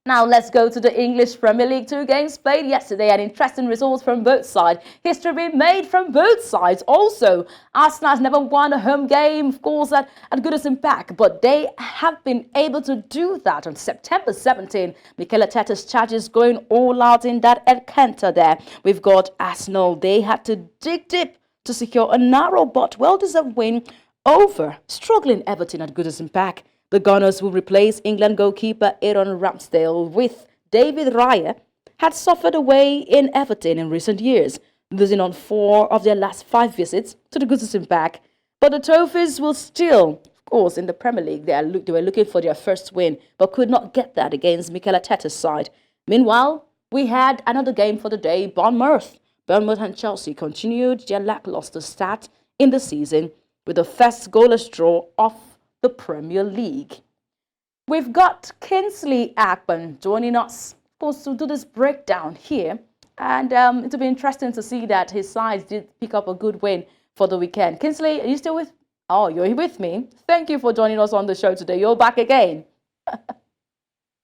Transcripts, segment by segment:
Now let's go to the English Premier League. 2 games played yesterday and interesting results from both sides. History being made from both sides. Also, Arsenal has never won a home game, of course, at Goodison Park, but they have been able to do that on September 17. Mikel Arteta's charges going all out in that encounter there. We've got Arsenal. They had to dig deep to secure a narrow but well-deserved win over struggling Everton at Goodison Park. The Gunners, who replaced England goalkeeper Aaron Ramsdale with David Raya, had suffered away in Everton in recent years, losing on 4 of their last 5 visits to the Goodison Park. But the Toffees will still, of course, in the Premier League, they were looking for their first win, but could not get that against Mikel Arteta's side. Meanwhile, we had another game for the day. Bournemouth and Chelsea continued their lackluster start in the season with the first goalless draw of the Premier League. We've got Kingsley Akpan joining us, of course, to do this breakdown here. And it'll be interesting to see that his sides did pick up a good win for the weekend. Kingsley, are you still with? Oh, you're with me. Thank you for joining us on the show today. You're back again.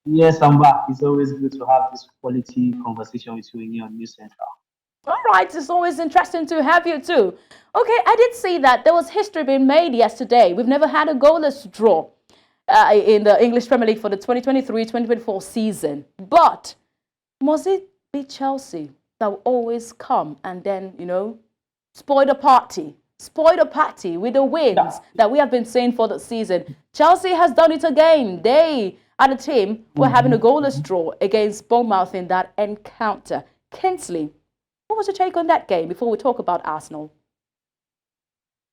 Yes, I'm back. It's always good to have this quality conversation with you on News Central. All right, it's always interesting to have you too. Okay, I did see that there was history being made yesterday. We've never had a goalless draw in the English Premier League for the 2023-2024 season. But must it be Chelsea that will always come and then, spoil the party? Spoil the party with the wins that we have been seeing for the season. Chelsea has done it again. They are the team who are having a goalless draw against Bournemouth in that encounter. Kingsley, what was your take on that game before we talk about Arsenal?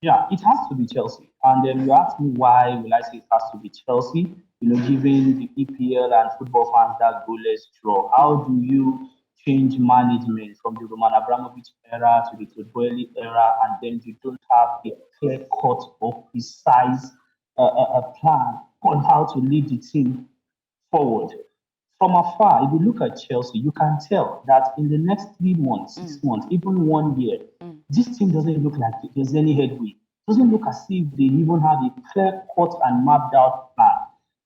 Yeah, it has to be Chelsea. And then you ask me why will I say it has to be Chelsea? Given the EPL and football fans that goalless draw, how do you change management from the Roman Abramovich era to the Todd era, and then you don't have a clear-cut or precise plan on how to lead the team forward? From afar, if you look at Chelsea, you can tell that in the next 3 months, 6 months, even 1 year, this team doesn't look like there's any headway. It doesn't look as if they even have a clear-cut and mapped-out plan.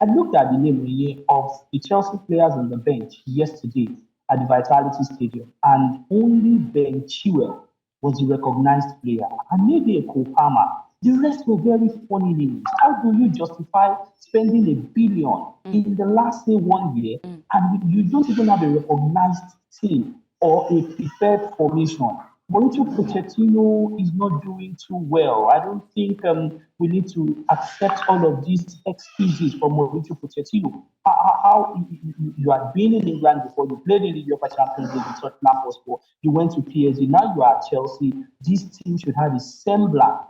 I looked at the name of the Chelsea players on the bench yesterday at the Vitality Stadium, and only Ben Chilwell was the recognized player, and maybe a Palmer. The rest were very funny names. How do you justify spending $1 billion in the last, say, 1 year, and you don't even have a recognized team or a prepared formation? Mauricio Pochettino is not doing too well. I don't think we need to accept all of these excuses from Mauricio Pochettino. How you had been in England before, you played in the Europa Champions League with Tottenham Hotspur, you went to PSG, now you are at Chelsea. This team should have a semblance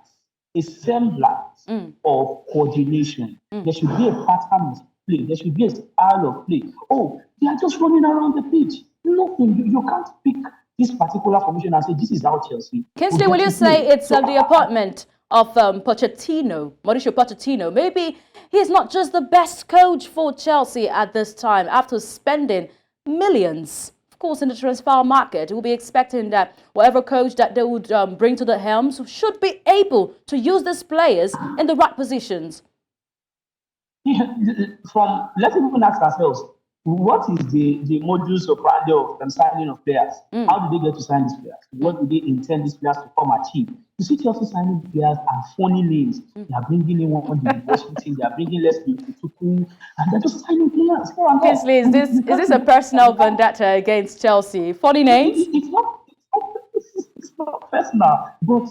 of coordination. There should be a pattern of play. There should be a style of play. Oh, they are just running around the pitch. Nothing. You can't pick this particular formation and say this is how Chelsea. Kingsley, will you say it's the appointment of Pochettino, Mauricio Pochettino? Maybe he's not just the best coach for Chelsea at this time after spending millions. Of course, in the transfer market, we'll be expecting that whatever coach that they would bring to the helms should be able to use these players in the right positions. Yeah, let's even ask ourselves, what is the modus operandi of signing of players? How did they get to sign these players? What do they intend these players to come achieve? You see Chelsea signing players and funny names. They are bringing in one in Washington, they are bringing Leslie Tuku, and they're just signing players. Kingsley, is this a personal vendetta against Chelsea? Funny names? It's not personal, but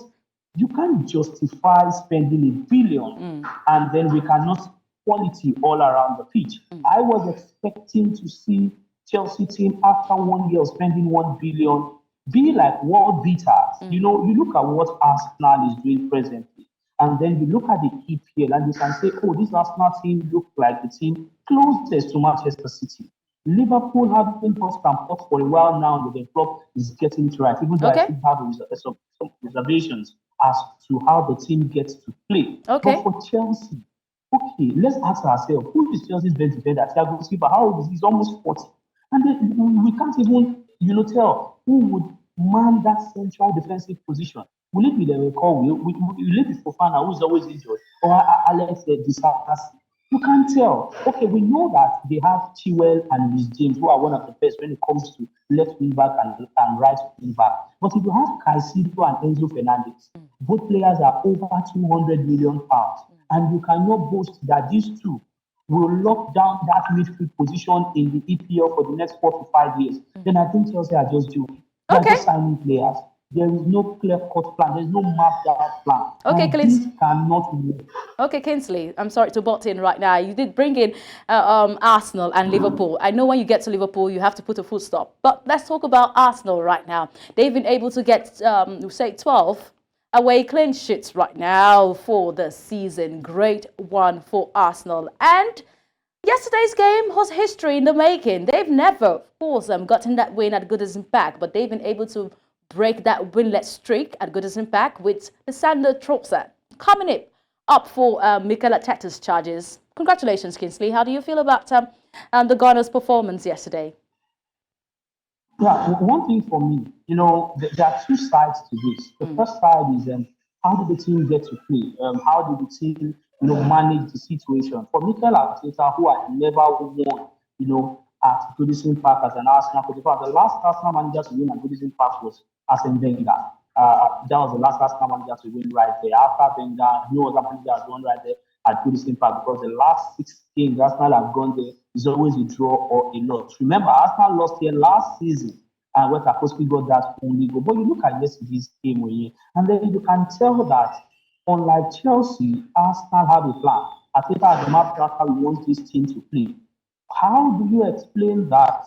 you can't justify spending $1 billion and then we cannot quality all around the pitch. I was expecting to see Chelsea team after 1 year of spending $1 billion be like world beaters. You look at what Arsenal is doing presently, and then you look at the EPL and you can say, oh, this Arsenal team look like the team closest to Manchester City. Liverpool have been hot and hot for a while now, but the club is getting it right, even though I still have some reservations as to how the team gets to play. Okay. But for Chelsea, okay, let's ask ourselves, who is Chelsea's bench defender? Thiago Silva, how old is he? He's almost 40. And then we can't even, tell who would man that central defensive position. Will it be the recall? Will it be Fofana, who's always injured? Or Alex Disasi? You can't tell. Okay, we know that they have Chilwell and Luis James, who are one of the best when it comes to left wing back and right wing back. But if you have Caicedo and Enzo Fernandez, both players are over 200 million pounds, and you cannot boast that these two will lock down that midfield position in the EPL for the next 4 to 5 years, then I think Chelsea are just joking. They are Okay. just signing players. There is no clear-cut plan. There's no mapped out plan. Okay, And this cannot work. Okay, Kingsley, I'm sorry to butt in right now. You did bring in Arsenal and Liverpool. I know when you get to Liverpool, you have to put a full stop. But let's talk about Arsenal right now. They've been able to get, say, 12 away clean sheets right now for the season. Great one for Arsenal. And yesterday's game was history in the making. They've never, of course, gotten that win at Goodison Park, but they've been able to break that winless streak at Goodison Park with the Sander Trossard coming up for Mikel Arteta's charges. Congratulations, Kingsley. How do you feel about the Gunners' performance yesterday? Yeah, one thing for me, there are two sides to this. The first side is how did the team get to play? How did the team, manage the situation? For Mikel Arteta, who had never won, at Goodison Park as an Arsenal coach. The last Arsenal manager to win at Goodison Park was Arsene Wenger. That was the last Arsenal manager to win right there. After Wenger, no other manager has won right there at Goodison Park because the last 6 games Arsenal have gone there is always a draw or a loss. Remember, Arsenal lost here last season and when Tarkowski got that only goal. But you look at yesterday's game, and then you can tell that unlike Chelsea, Arsenal have a plan. Arteta has mapped out how he wants this team to play. How do you explain that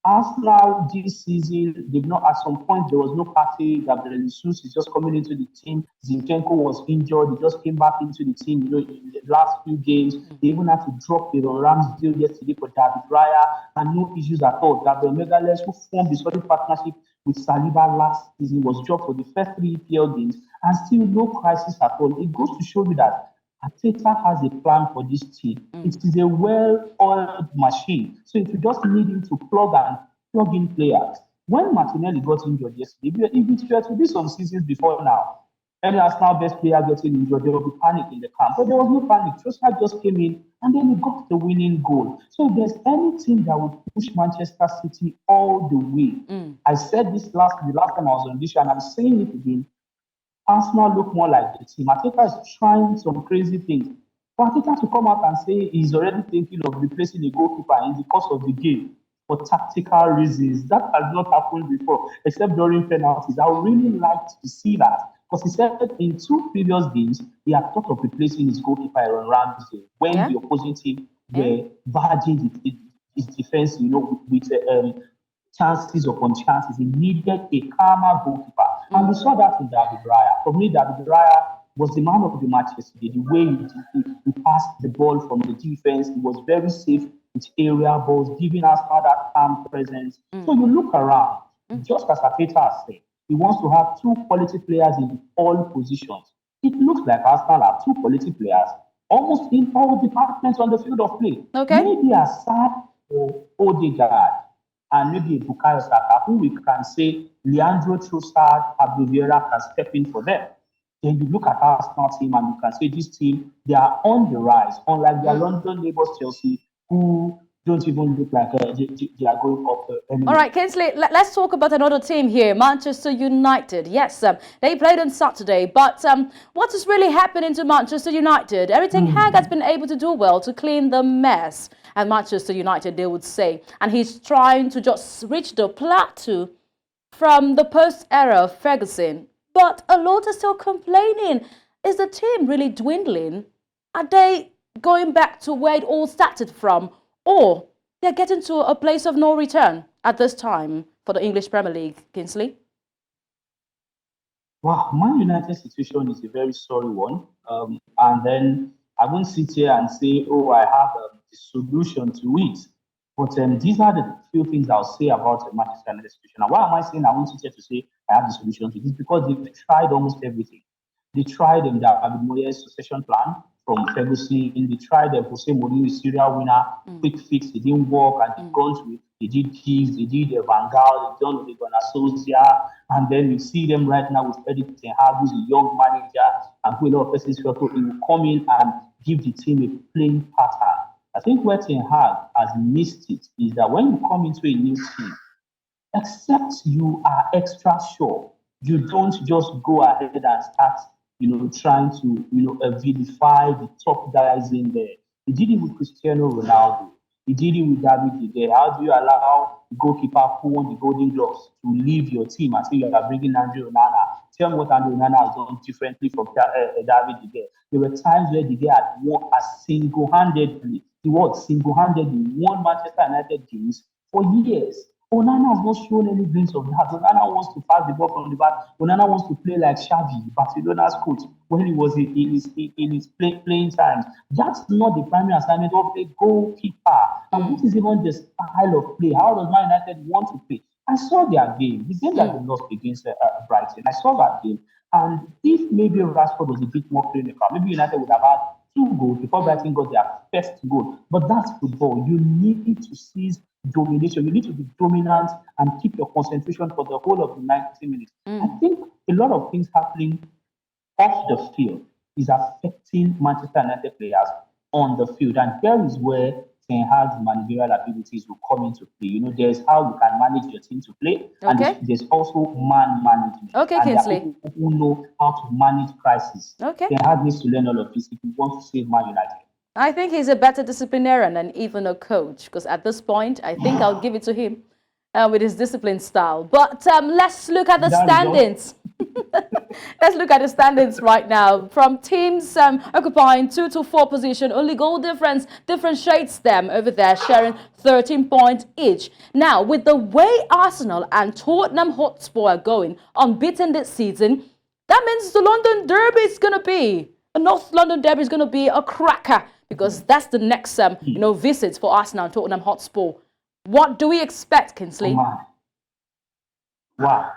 Arsenal this season, they've not, at some point, there was no party. Gabriel Jesus is just coming into the team. Zinchenko was injured. He just came back into the team, in the last few games. They even had to drop the Ramsdale yesterday for David Raya, and no issues at all. Gabriel Magalhaes, who formed a solid partnership with Saliba last season, was dropped for the first 3 EPL games, and still no crisis at all. It goes to show you that Arteta has a plan for this team. It is a well-oiled machine. So if you just need him to plug in players. When Martinelli got injured yesterday, if it were to be some seasons before now, any Arsenal best player getting injured, there will be panic in the camp. But there was no panic. Trossard just came in and then he got the winning goal. So if there's any team that would push Manchester City all the way, I said this the last time I was on this show, and I'm saying it again. Arsenal look more like the team. Arteta is trying some crazy things. For Arteta to come out and say he's already thinking of replacing a goalkeeper in the course of the game for tactical reasons, that has not happened before, except during penalties. I would really like to see that. Because he said in 2 previous games, he had thought of replacing his goalkeeper Aaron Ramsdale when the opposing team were barging his defense, with chances upon chances. He needed a calmer goalkeeper. And we saw that in David Raya. For me, David Raya was the man of the match yesterday. The way he passed the ball from the defense, he was very safe with area balls, giving us that calm presence. So you look around, just as Arteta has said, he wants to have 2 quality players in all positions. It looks like Arsenal have 2 quality players almost in all departments on the field of play. Okay. Maybe aside for Odegaard and maybe Bukayo Saka, who we can say Leandro Trossard, Abdul Vieira can step in for them. Then you look at Arsenal team and you can say this team, they are on the rise, unlike their London neighbours Chelsea, who don't even look like they are going up anymore. All right, Kingsley, let's talk about another team here, Manchester United. Yes, they played on Saturday, but what is really happening to Manchester United? Eric Ten Hag has been able to do well to clean the mess at Manchester United, they would say. And he's trying to just reach the plateau from the post-era of Ferguson. But a lot are still complaining. Is the team really dwindling? Are they going back to where it all started from? Or they're getting to a place of no return at this time for the English Premier League, Kingsley? Wow, Man United's situation is a very sorry one. And then I won't sit here and say, oh, I have the solution to it. But these are the few things I'll say about the Manchester United situation. Now, why am I saying I won't sit here to say I have the solution to this? Because they've tried almost everything. They tried David Moyes' succession plan from Ferguson. They tried Jose Mourinho's serial winner, quick fix. It didn't work, and they've gone to it. They did Giggs, they did Van Gaal, they've done Ole Gunnar Solskjaer, and then you see them right now with Erik Ten Hag, who's a young manager, and who a lot of persons felt he will come in and give the team a playing pattern. I think where Ten Hag has missed it is that when you come into a new team, except you are extra sure, you don't just go ahead and start, trying to, vilify the top guys in there. He did it with Cristiano Ronaldo. He did it with David De Gea. How do you allow the goalkeeper who won the Golden Gloves to leave your team and say you are bringing Andrew Onana? Tell me what Andrew Onana has done differently from David De Gea. There were times where De Gea had won single-handedly. He was single-handedly won Manchester United games for years. Onana has not shown any glimpse of that. Onana wants to pass the ball from the back. Onana wants to play like Xavi, Barcelona's coach, when he was in his playing times. That's not the primary assignment of a goalkeeper. And what is even the style of play? How does Man United want to play? I saw their game, the game that they lost against Brighton. I saw that game. And if maybe Rashford was a bit more clinical, maybe United would have had 2 goals before Brighton got their first goal. But that's football. You need to seize domination. You need to be dominant and keep your concentration for the whole of the 90 minutes. I think a lot of things happening off the field is affecting Manchester United players on the field. And here is where Ten Hag's managerial abilities will come into play. There's how you can manage your team to play, and there's also man management. Okay, and Kingsley. there are people who know how to manage crisis. Okay. Ten Hag needs to learn all of this if he wants to save Man United. I think he's a better disciplinarian than even a coach, because at this point, I think I'll give it to him with his discipline style. But let's look at the standings. Let's look at the standings right now. From teams occupying 2 to 4 position, only goal difference differentiates them over there, sharing 13 points each. Now, with the way Arsenal and Tottenham Hotspur are going unbeaten this season, that means the London Derby is going to be, the North London Derby is going to be a cracker, because that's the next visit for Arsenal and Tottenham Hotspur. What do we expect, Kingsley? Wow.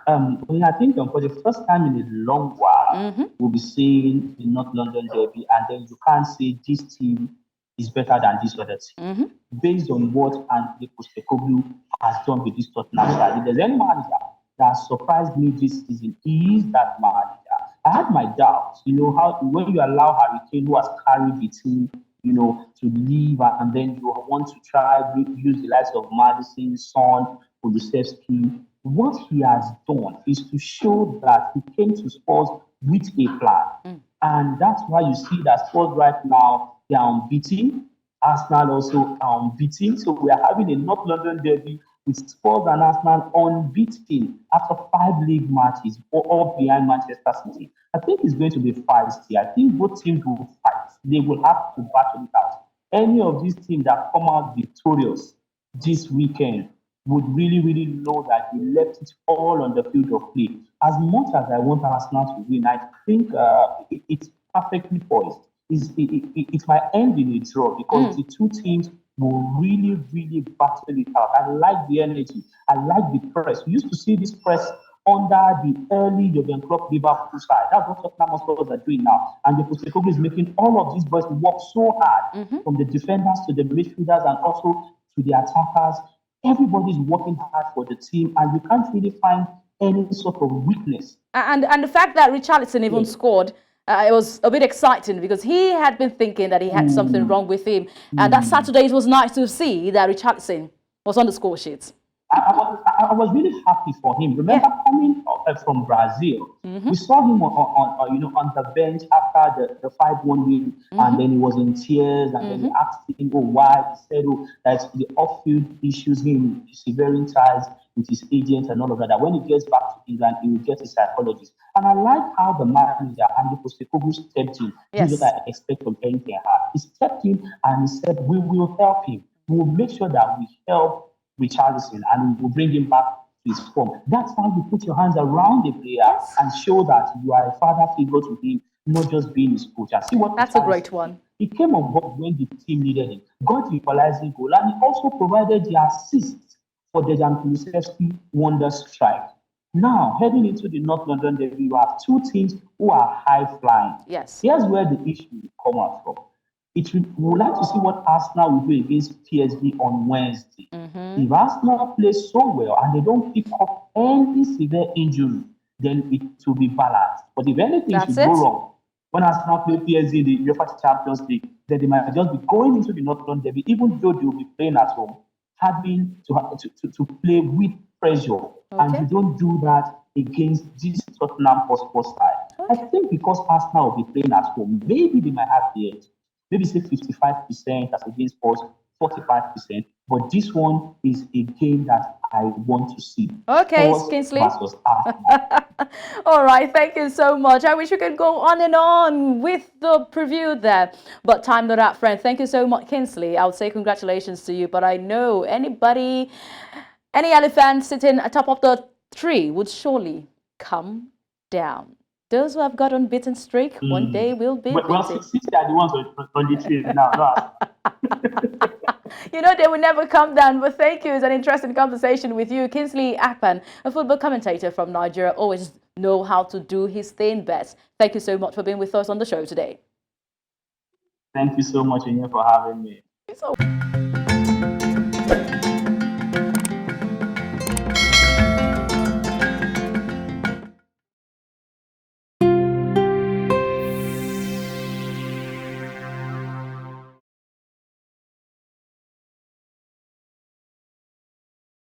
I think for the first time in a long while, we'll be seeing the North London Derby, and then you can't say this team is better than this other team. Based on what Andy Postecoglou has done with this Tottenham side. If there's any manager that surprised me this season, he is that manager. I had my doubts, how when you allow Harry Kane, who has carried the team, to leave, and then you want to try to use the likes of Madison, Son, Kulusevski. What he has done is to show that he came to Spurs with a plan. And that's why you see that Spurs right now, they are unbeaten. Arsenal also are unbeaten. So we are having a North London Derby with Spurs and Arsenal unbeaten after 5 league matches, all behind Manchester City. I think it's going to be feisty. I think both teams will fight. They will have to battle it out. Any of these teams that come out victorious this weekend would really, really know that they left it all on the field of play. As much as I want Arsenal to win, I think it's perfectly poised. It might end in a draw, because the two teams will really, really battle it out. I like the energy. I like the press. We used to see this press under the early Jurgen Klopp Liverpool side. That's what Tottenham Hotspur are doing now. And the Postecoglou is making all of these boys work so hard, from the defenders to the midfielders and also to the attackers. Everybody's working hard for the team, and you can't really find any sort of weakness. And the fact that Richarlison even scored, it was a bit exciting, because he had been thinking that he had something wrong with him. And that Saturday, it was nice to see that Richarlison was on the score sheet. I was really happy for him. Remember, coming from Brazil, we saw him on the bench after the 5-1 win, and then he was in tears, and then we asked him, why? He said, that the off-field issues, him severing ties with his agent and all of that. That when he gets back to England, he will get a psychologist. And I like how the manager and the Postecoglou stepped in. This is what I expect from anything. He stepped in and he said, we will help him. We will make sure that we help Richarlison, and we will bring him back to his form. That's how you put your hands around the player and show that you are a father figure to him, not just being his coach. And see what that's a great one. He came on board when the team needed him, got the equalizing goal, and he also provided the assist for Dejan Kulusevski wonder strike. Now, heading into the North London Derby, you have two teams who are high flying. Yes. Here's where the issue will come out from. We would like to see what Arsenal will do against PSG on Wednesday. If Arsenal plays so well and they don't pick up any severe injury, then it will be balanced. But if anything should go wrong, when Arsenal play PSG in the UEFA Champions League, then they might just be going into the North London derby, even though they will be playing at home, having to play with pressure. And you don't do that against this Tottenham Hotspur side. I think because Arsenal will be playing at home, maybe they might have the edge. Maybe say 55% as against us, 45%. But this one is a game that I want to see. Okay, Spurs Kingsley. versus Arsenal. All right, thank you so much. I wish we could go on and on with the preview there, but time not out, friend. Thank you so much, Kingsley. I would say congratulations to you, but I know any elephant sitting atop of the tree would surely come down. Those who have got unbeaten streak, one day will be Well, beaten. 60 are the ones on the tree now. You know, they will never come down. But thank you. It's an interesting conversation with you. Kingsley Akpan, a football commentator from Nigeria, always know how to do his thing best. Thank you so much for being with us on the show today. Thank you so much, Onyinyechi, for having me. So